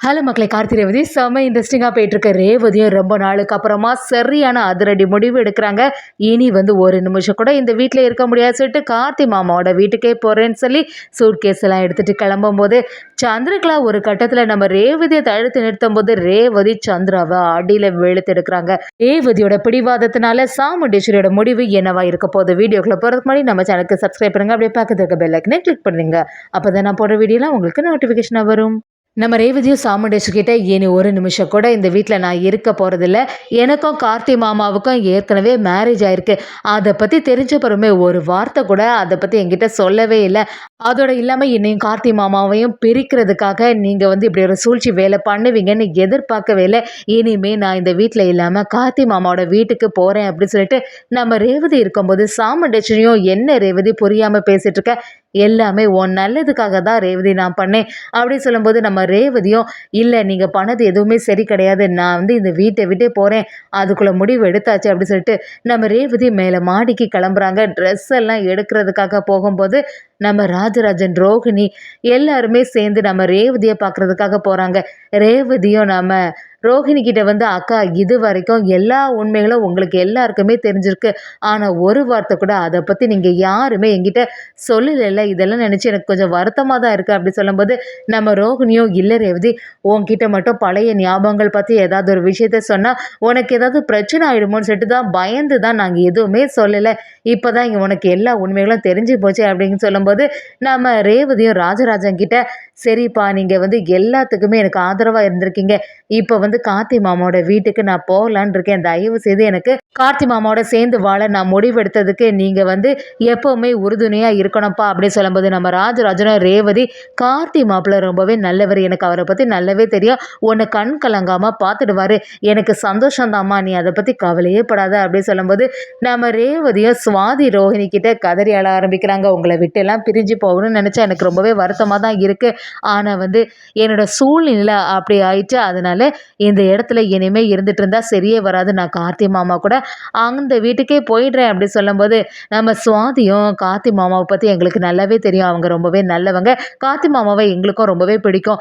Hello மக்களே, கார்த்தி ரேவதி செம்ம இன்ட்ரெஸ்டிங்காக போயிட்டுருக்கு. ரேவதியும் ரொம்ப நாளுக்கு அப்புறமா சரியான அதிரடி முடிவு எடுக்கிறாங்க. இனி ஒரு நிமிஷம் கூட இந்த வீட்டில் இருக்க முடியாது சொல்லிட்டு கார்த்தி மாமாவோட வீட்டுக்கே போகிறேன்னு சொல்லி சூட்கேஸ் எல்லாம் எடுத்துகிட்டு கிளம்பும் போது சந்திரகலா ஒரு கட்டத்தில் நம்ம ரேவதியை தடுத்து நிறுத்தும் போது ரேவதி சந்திராவை அடியில் வெளுத்து எடுக்கிறாங்க. ரேவதியோட பிடிவாதத்தினால சாமுண்டீஸ்வரியோட முடிவு என்னவா இருக்க போகுது? வீடியோக்குள்ள போகிறதுக்கு முன்னாடி நம்ம சேனலுக்கு சப்ஸ்கிரைப் பண்ணுங்க, அப்படியே பக்கத்துல இருக்க பெல் ஐக்கனை கிளிக் பண்ணுங்க. அப்போ தான் நான் போடுற வீடியோலாம் உங்களுக்கு நோட்டிஃபிகேஷனாக வரும். நம்ம ரேவதியும் சாமுண்டேஸ்வரிக்கிட்ட இனி ஒரு நிமிஷம் கூட இந்த வீட்டில் நான் இருக்க போகிறதில்ல. எனக்கும் கார்த்தி மாமாவுக்கும் ஏற்கனவே மேரேஜ் ஆயிருக்கு. அதை பற்றி தெரிஞ்ச பிறமே ஒரு வார்த்தை கூட அதை பற்றி என்கிட்ட சொல்லவே இல்லை. அதோட இல்லாமல் என்னையும் கார்த்தி மாமாவையும் பிரிக்கிறதுக்காக நீங்கள் இப்படி ஒரு சூழ்ச்சி வேலை பண்ணுவீங்கன்னு எதிர்பார்க்கவே இல்லை. இனிமேல் நான் இந்த வீட்டில் இல்லாமல் கார்த்தி மாமாவோட வீட்டுக்கு போகிறேன் அப்படின்னு சொல்லிட்டு நம்ம ரேவதி இருக்கும்போது சாமுண்டேஸ்வரியும் என்ன ரேவதி புரியாமல் பேசிகிட்டு இருக்க, எல்லாமே உன் நல்லதுக்காக தான் ரேவதி நான் பண்ணேன் அப்படின்னு சொல்லும்போது நம்ம ரேவதியும் இல்லை, நீங்கள் பண்ணது எதுவுமே சரி கிடையாது, நான் இந்த வீட்டை விட்டே போகிறேன், அதுக்குள்ளே முடிவு எடுத்தாச்சு அப்படின்னு சொல்லிட்டு நம்ம ரேவதி மேலே மாடிக்கு கிளம்புறாங்க. ட்ரெஸ் எல்லாம் எடுக்கிறதுக்காக போகும்போது நம்ம ராஜராஜன், ரோஹிணி எல்லாருமே சேர்ந்து நம்ம ரேவதியை பார்க்குறதுக்காக போகிறாங்க. ரேவதியும் நம்ம ரோஹிணி கிட்ட அக்கா, இது வரைக்கும் எல்லா உண்மைகளும் உங்களுக்கு எல்லாருக்குமே தெரிஞ்சிருக்கு, ஆனால் ஒரு வார்த்தை கூட அதை பற்றி நீங்கள் யாருமே என்கிட்ட சொல்லலைல்ல, இதெல்லாம் நினச்சி எனக்கு கொஞ்சம் வருத்தமாக தான் இருக்குது அப்படி சொல்லும்போது நம்ம ரோஹிணியும் இல்லை ரேவதி, உன்கிட்ட மட்டும் பழைய ஞாபகங்கள் பற்றி ஏதாவது ஒரு விஷயத்த சொன்னால் உனக்கு ஏதாவது பிரச்சனை ஆகிடுமோன்னு சொல்லிட்டு தான் பயந்து தான் நாங்கள் எதுவுமே சொல்லலை, இப்போ தான் இங்கே உனக்கு எல்லா உண்மைகளும் தெரிஞ்சு போச்சு அப்படின்னு சொல்லும்போது நம்ம ரேவதியும் ராஜராஜன் கிட்ட சரிப்பா, நீங்கள் எல்லாத்துக்குமே எனக்கு ஆதரவாக இருந்திருக்கீங்க, இப்போ கார்த்தி மாமாவோட வீட்டுக்கு நான் போகலான் இருக்கேன், தயவு செய்து எனக்கு கார்த்தி மாமாவோட சேர்ந்து வாழ நான் முடிவெடுத்ததுக்கு நீங்கள் எப்போவுமே உறுதுணையாக இருக்கணும்ப்பா அப்படின்னு சொல்லும்போது நம்ம ராஜராஜனும் ரேவதி, கார்த்தி மாப்பிள்ளை ரொம்பவே நல்லவர், எனக்கு அவரை பற்றி நல்லாவே தெரியும், உன்னை கண் கலங்காமல் பார்த்துடுவார், எனக்கு சந்தோஷம்தாம்மா, நீ அதை பற்றி கவலையே படாத அப்படின்னு சொல்லும்போது நம்ம ரேவதியும் சுவாதி ரோஹிணி கிட்ட கதறி அழ ஆரம்பிக்கிறாங்க. உங்களை விட்டு எல்லாம் பிரிஞ்சு போகணும்னு நினச்சா எனக்கு ரொம்பவே வருத்தமாக தான் இருக்குது, ஆனால் என்னோட சூழ்நிலை அப்படி ஆயிடுச்சு, அதனால இந்த இடத்துல இனிமேல் இருந்துட்டு இருந்தால் சரியே வராது, நான் கார்த்தி மாமா கூட அந்த வீட்டுக்கே போயிடுறேன் அப்படி சொல்லும்போது நம்ம சுவாதியும் கார்த்தி மாமாவை பற்றி எங்களுக்கு நல்லாவே தெரியும், அவங்க ரொம்பவே நல்லவங்க, கார்த்தி மாமாவை எங்களுக்கும் ரொம்பவே பிடிக்கும்,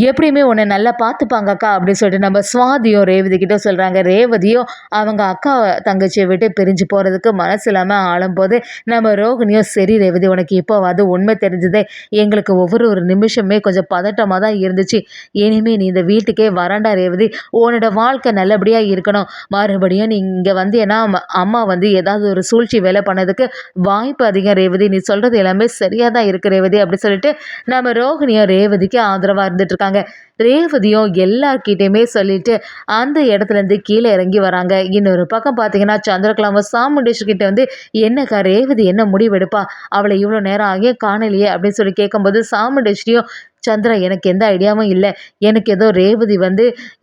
எப்படியுமே உன்னை நல்லா பார்த்துப்பாங்க அக்கா அப்படின்னு சொல்லிட்டு நம்ம சுவாதியும் ரேவதி கிட்ட சொல்கிறாங்க. ரேவதியும் அவங்க அக்கா தங்கச்சியை விட்டு பிரிஞ்சு போகிறதுக்கு மனசு இல்லாமல் ஆளும்போது நம்ம ரோகிணியும் சரி ரேவதி, உனக்கு இப்போவாது உண்மை தெரிஞ்சதே, எங்களுக்கு ஒவ்வொரு நிமிஷமே கொஞ்சம் பதட்டமாக தான் இருந்துச்சு, இனிமேல் நீ இந்த வீட்டுக்கே வரண்டா ரேவதி, உன்னோட வாழ்க்கை நல்லபடியாக இருக்கணும், மறுபடியும் நீ இங்கே ஏன்னா அம்மா ஏதாவது ஒரு சூழ்ச்சி வேலை பண்ணதுக்கு வாய்ப்பு அதிகம் ரேவதி, நீ சொல்கிறது எல்லாமே சரியாக தான் இருக்கு ரேவதி அப்படி சொல்லிட்டு நம்ம ரோஹிணியும் ரேவதிக்கு ஆதரவாக இருந்துட்டு இருக்காங்க. ரேவதியும் எல்லார்கிட்டையுமே சொல்லிட்டு அந்த இடத்துலேருந்து கீழே இறங்கி வராங்க. இன்னொரு பக்கம் பார்த்தீங்கன்னா சந்திரகலாவும் சாமுண்டேஸ்வரி கிட்ட என்னக்கா ரேவதி என்ன முடிவெடுப்பா, அவளை இவ்வளோ நேரம் ஆகிய காணலையே அப்படின்னு சொல்லி கேட்கும்போது சாமுண்டேஸ்வரியும் சந்திரா, எனக்கு எந்த ஐடியாவும் இல்லை, எனக்கு ஏதோ ரேவதி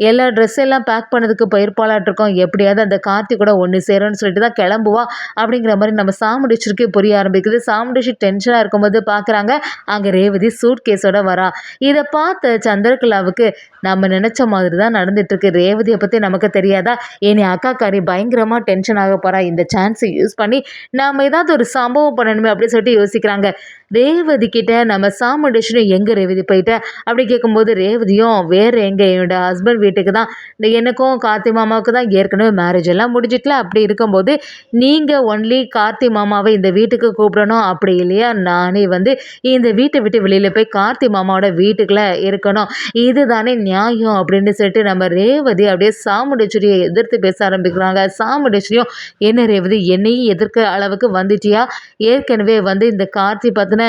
எல்லா ட்ரெஸ் எல்லாம் பேக் பண்ணதுக்கு போயிருப்பாளாட்டிருக்கோம், எப்படியாவது அந்த கார்த்தி கூட ஒன்று சேரும்னு சொல்லிட்டு தான் கிளம்புவா அப்படிங்கிற மாதிரி நம்ம சாமுண்டேஸ்வரிக்கு புரிய ஆரம்பிக்குது. சாமுண்டேஸ்வரி டென்ஷனாக இருக்கும்போது பார்க்குறாங்க, அங்கே ரேவதி சூட் கேஸோட வரா. இதை பார்த்த சந்திரகலாவுக்கு நம்ம நினச்ச மாதிரி தான் நடந்துட்டுருக்கு, ரேவதியை பற்றி நமக்கு தெரியாதா, இனி அக்காக்காரி பயங்கரமாக டென்ஷன் ஆக போகிறா, இந்த சான்ஸை யூஸ் பண்ணி நாம் ஏதாவது ஒரு சம்பவம் பண்ணணுமே அப்படின்னு சொல்லிட்டு யோசிக்கிறாங்க. ரேவதி கிட்ட நம்ம சாமுண்டேஸ்வரி எங்கே ரேவதி போயிட்ட அப்படி கேட்கும்போது ரேவதியும் வேறு எங்கே, என்னோட ஹஸ்பண்ட் வீட்டுக்கு தான், எனக்கும் கார்த்தி மாமாவுக்கு தான் ஏற்கனவே மேரேஜ் எல்லாம் முடிஞ்சிட்டல, அப்படி இருக்கும்போது நீங்கள் ஒன்லி கார்த்தி மாமாவை இந்த வீட்டுக்கு கூப்பிடணும், அப்படி இல்லையா நானே இந்த வீட்டை விட்டு வெளியில் போய் கார்த்தி மாமாவோட வீட்டுக்குள்ளே இருக்கணும், இதுதானே நியாயம் அப்படின்னு சொல்லிட்டு நம்ம ரேவதி அப்படியே சாமுண்டேஸ்வரியை எதிர்த்து பேச ஆரம்பிக்கிறாங்க. சாமுண்டேஸ்வரியும் என்ன ரேவதி, என்னையும் எதிர்க்க அளவுக்கு வந்துட்டியா, ஏற்கனவே இந்த கார்த்தி பார்த்தின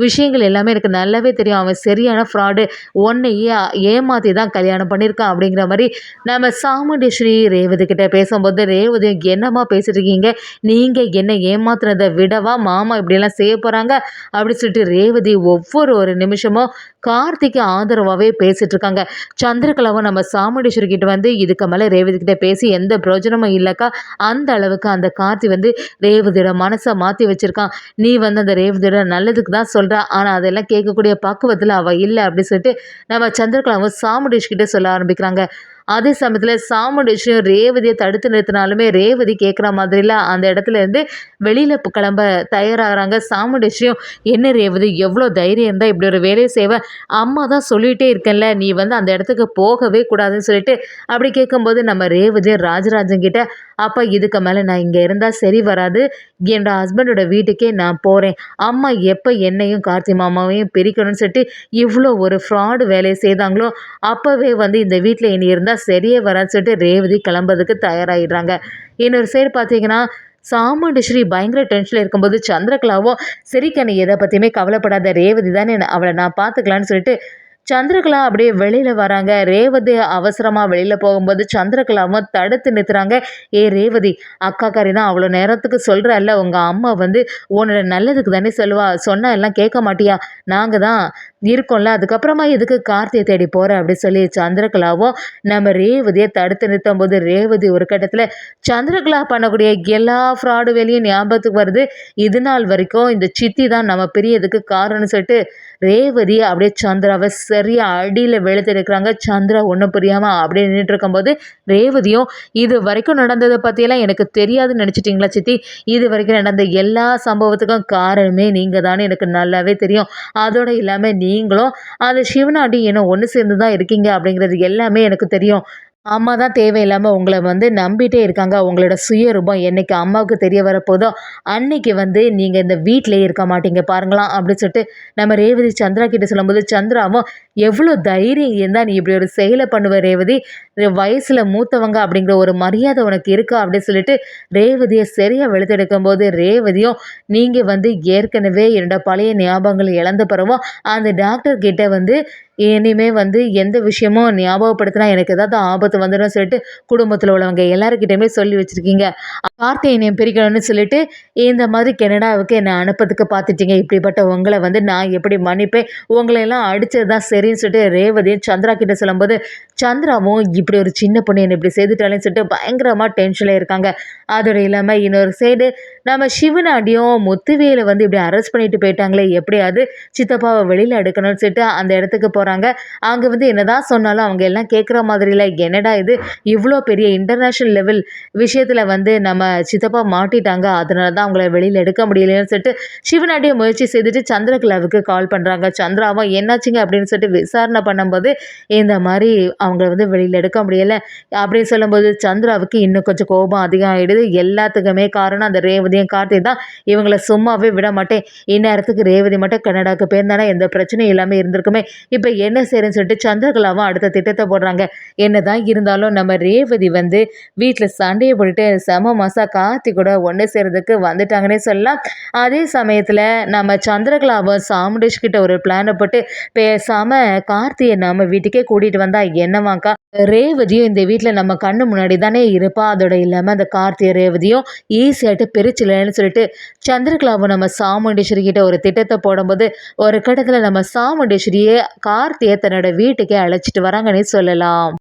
விஷயங்கள் எல்லாமே எனக்கு நல்லாவே தெரியும், அவன் சரியான ஃப்ராடு, உன்னையே ஏமாற்றி தான் கல்யாணம் பண்ணியிருக்கான் அப்படிங்கிற மாதிரி நம்ம சாமுண்டேஸ்வரி ரேவதி கிட்ட பேசும்போது ரேவதி, என்னம்மா பேசிட்டு இருக்கீங்க, நீங்கள் என்ன ஏமாத்துறதை விடவா மாமா இப்படியெல்லாம் செய்ய போகிறாங்க அப்படின்னு சொல்லிட்டு ரேவதி ஒவ்வொரு நிமிஷமும் கார்த்திக்கு ஆதரவாகவே பேசிட்டு இருக்காங்க. சந்திரகலாவும் நம்ம சாமுண்டேஸ்வரி கிட்ட இதுக்கு மேலே ரேவதி கிட்ட பேசி எந்த பிரயோஜனமும் இல்லைக்கா, அந்த அளவுக்கு அந்த கார்த்தி ரேவதியோட மனசை மாற்றி வச்சிருக்கான், நீ அந்த ரேவதியோட நல்லதுக்கு தான் சொல்கிறா, ஆனால் அதெல்லாம் கேட்கக்கூடிய பக்குவத்தில் அவள் இல்லை அப்படின்னு சொல்லிட்டு நம்ம சந்திரகலாவும் சாமுண்டேஸ்வரி கிட்ட சொல்ல ஆரம்பிக்கிறாங்க. அதே சமயத்தில் சாமுண்டீஸ்வரியும் ரேவதியை தடுத்து நிறுத்தினாலுமே ரேவதி கேட்குற மாதிரிலாம் அந்த இடத்துல இருந்து வெளியில் கிளம்ப தயாராகிறாங்க. சாமுண்டீஸ்வரியும் என்ன ரேவதி எவ்வளோ தைரியம் இருந்தால் இப்படி ஒரு வேலையை செய்வேன், அம்மா தான் சொல்லிகிட்டே இருக்கேன்ல நீ வந்து அந்த இடத்துக்கு போகவே கூடாதுன்னு சொல்லிட்டு அப்படி கேட்கும்போது நம்ம ரேவதியும் ராஜராஜன் கிட்ட அப்போ இதுக்கு மேலே நான் இங்கே இருந்தால் சரி வராது, என்னோட ஹஸ்பண்டோட வீட்டுக்கே நான் போகிறேன், அம்மா எப்போ என்னையும் கார்த்தி மாமாவையும் பிரிக்கணும்னு சொல்லிட்டு இவ்வளோ ஒரு ஃப்ராடு வேலையை செய்தாங்களோ அப்போவே வந்து இந்த வீட்டில் இனி இருந்தால் சரியே வராது சொல்லிட்டு ரேவதி கிளம்புறதுக்கு தயாராகிடுறாங்க. இன்னொரு சைடு பார்த்தீங்கன்னா சாமுண்டீஸ்வரி பயங்கர டென்ஷனில் இருக்கும்போது சந்திரகலாவும் சரி கண்ணு எதை பற்றியுமே கவலைப்படாத, ரேவதி தானே அவளை நான் பார்த்துக்கலான்னு சொல்லிட்டு சந்திரகலா அப்படியே வெளியில் வராங்க. ரேவதி அவசரமாக வெளியில் போகும்போது சந்திரகலாவும் தடுத்து நிறுத்துறாங்க. ஏ ரேவதி, அக்காக்காரி தான் அவ்வளோ நேரத்துக்கு சொல்கிறல்ல உங்கள் அம்மா வந்து உன்னோட நல்லதுக்கு தானே சொல்லுவா, சொன்னால் எல்லாம் கேட்க மாட்டியா, நாங்கள் தான் இருக்கோம்ல, அதுக்கப்புறமா எதுக்கு கார்த்தியை தேடி போகிற அப்படி சொல்லி சந்திரகலாவும் நம்ம ரேவதியை தடுத்து நிறுத்தும் போது ரேவதி ஒரு கட்டத்தில் சந்திரகலா பண்ணக்கூடிய எல்லா ஃப்ராடு வேலையும் ஞாபகத்துக்கு வருது. இது நாள் வரைக்கும் இந்த சித்தி தான் நம்ம பிரியதுக்கு காரணம்னு சொல்லிட்டு ரேவதி அப்படியே சந்திராவை சரியாக அடியில் வெளுத்து எடுக்கிறாங்க. சந்திரா ஒன்றும் புரியாமல் அப்படியே நின்றுட்டு இருக்கும்போது ரேவதியும் இது வரைக்கும் நடந்ததை பற்றியெல்லாம் எனக்கு தெரியாதுன்னு நினச்சிட்டிங்களா சித்தி, இது வரைக்கும் நடந்த எல்லா சம்பவத்துக்கும் காரணமே நீங்கள் தானே எனக்கு நல்லாவே தெரியும், அதோடு இல்லாமல் நீங்களும் அந்த சிவனாண்டி இன்னும் ஒன்று சேர்ந்து தான் இருக்கீங்க அப்படிங்கிறது எல்லாமே எனக்கு தெரியும், அம்மா தான் தேவையில்லாமல் உங்களை வந்து நம்பிட்டே இருக்காங்க, உங்களோட சுயரூபம் என்னைக்கு அம்மாவுக்கு தெரிய வரப்போதோ அன்னைக்கு வந்து நீங்கள் இந்த வீட்டிலே இருக்க மாட்டீங்க பாருங்களாம் அப்படின்னு சொல்லிட்டு நம்ம ரேவதி சந்திரா கிட்ட சொல்லும்போது சந்திராவும் எவ்வளோ தைரியம் இருந்தால் நீ இப்படி ஒரு செயலை பண்ணுவ ரேவதி, வயசில் மூத்தவங்க அப்படிங்கிற ஒரு மரியாதை உனக்கு இருக்கா அப்படின்னு சொல்லிட்டு ரேவதியை சரியாக வெளுத்தெடுக்கும் போது ரேவதியும் நீங்கள் வந்து ஏற்கனவே என்னோட பழைய ஞாபகங்கள் இழந்த பிறவும் அந்த டாக்டர் கிட்ட வந்து இனிமே வந்து எந்த விஷயமும் ஞாபகப்படுத்தினா எனக்கு ஏதாவது ஆபத்து வந்துடும் சொல்லிட்டு குடும்பத்தில் உள்ளவங்க எல்லாருக்கிட்டையுமே சொல்லி வச்சுருக்கீங்க, கார்த்தியை என்னை பிரிக்கணும்னு சொல்லிட்டு இந்த மாதிரி கனடாவுக்கு என்னை அனுப்பதுக்கு பார்த்துட்டீங்க, இப்படிப்பட்ட உங்களை வந்து நான் எப்படி மன்னிப்பேன், உங்களை எல்லாம் அடித்தது தான் சரின்னு சொல்லிட்டு ரேவதியும் சந்திரா கிட்ட சொல்லும்போது சந்திராவும் இப்படி ஒரு சின்ன பொண்ணு என்னை இப்படி செய்துட்டாலேன்னு சொல்லிட்டு பயங்கரமாக டென்ஷனில் இருக்காங்க. அதோடு இல்லாமல் இன்னொரு சைடு நம்ம சிவனாண்டியும் முத்துவேலை வந்து இப்படி அரெஸ்ட் பண்ணிட்டு போயிட்டாங்களே, எப்படியாவது சித்தப்பாவை வெளியில் எடுக்கணும்னு சொல்லிட்டு அந்த இடத்துக்கு போகிறாங்க. அங்கே வந்து என்னதான் சொன்னாலும் அவங்க எல்லாம் கேட்குற மாதிரி இல்லை, என்னடா இது இவ்வளோ பெரிய இன்டர்நேஷ்னல் லெவல் விஷயத்தில் வந்து நம்ம சித்தப்பா மாட்டிட்டாங்க, அதனால தான் அவங்கள வெளியில் எடுக்க முடியலன்னு சொல்லிட்டு சிவனாண்டியை முயற்சி செய்துட்டு சந்திரகலாவுக்கு கால் பண்ணுறாங்க. சந்திராவும் என்னாச்சுங்க அப்படின்னு சொல்லிட்டு விசாரணை பண்ணும்போது இந்த மாதிரி அவங்க வந்து வெளியில் எடுக்க முடியலை அப்படின்னு சொல்லும்போது சந்திராவுக்கு இன்னும் கொஞ்சம் கோபம் அதிகம் ஆகிடுது. எல்லாத்துக்குமே காரணம் அந்த ரேவதியும் கார்த்தி தான், இவங்களை சும்மாவே விட மாட்டேன், இந்நேரத்துக்கு ரேவதி மட்டும் கனடாவுக்கு போயிருந்தானா எந்த பிரச்சனையும் இல்லாமல் இருந்திருக்குமே, இப்போ என்ன செய்யறேன்னு சொல்லிட்டு சந்திரகலாவும் அடுத்த திட்டத்தை போடுறாங்க. என்னதான் இருந்தாலும் நம்ம ரேவதி வந்து வீட்டில் சண்டையை போட்டுட்டு செம மாசா கார்த்தி கூட ஒன்று சேர்றதுக்கு வந்துட்டாங்கன்னே சொல்லலாம். அதே சமயத்தில் நம்ம சந்திரகலாவும் சாமுண்டேஷ் கிட்ட ஒரு பிளானை போட்டு பேசாமல் கார்த்தியை நம்ம வீட்டுக்கே கூட்டிகிட்டு வந்தா என்னவாக்கா, ரேவதியும் இந்த வீட்டில் நம்ம கண்ணு முன்னாடி தானே இருப்பா, அதோட இல்லாமல் அந்த கார்த்தியை ரேவதியும் ஈஸியாகிட்டு பிரிச்சிடலன்னு சொல்லிட்டு சந்திரகலாவும் நம்ம சாமுண்டேஸ்வரி கிட்ட ஒரு திட்டத்தை போடும்போது ஒரு கட்டத்தில் நம்ம சாமுண்டேஸ்வரியை கார்த்தியை தன்னோட வீட்டுக்கே அழைச்சிட்டு வராங்கன்னே சொல்லலாம்.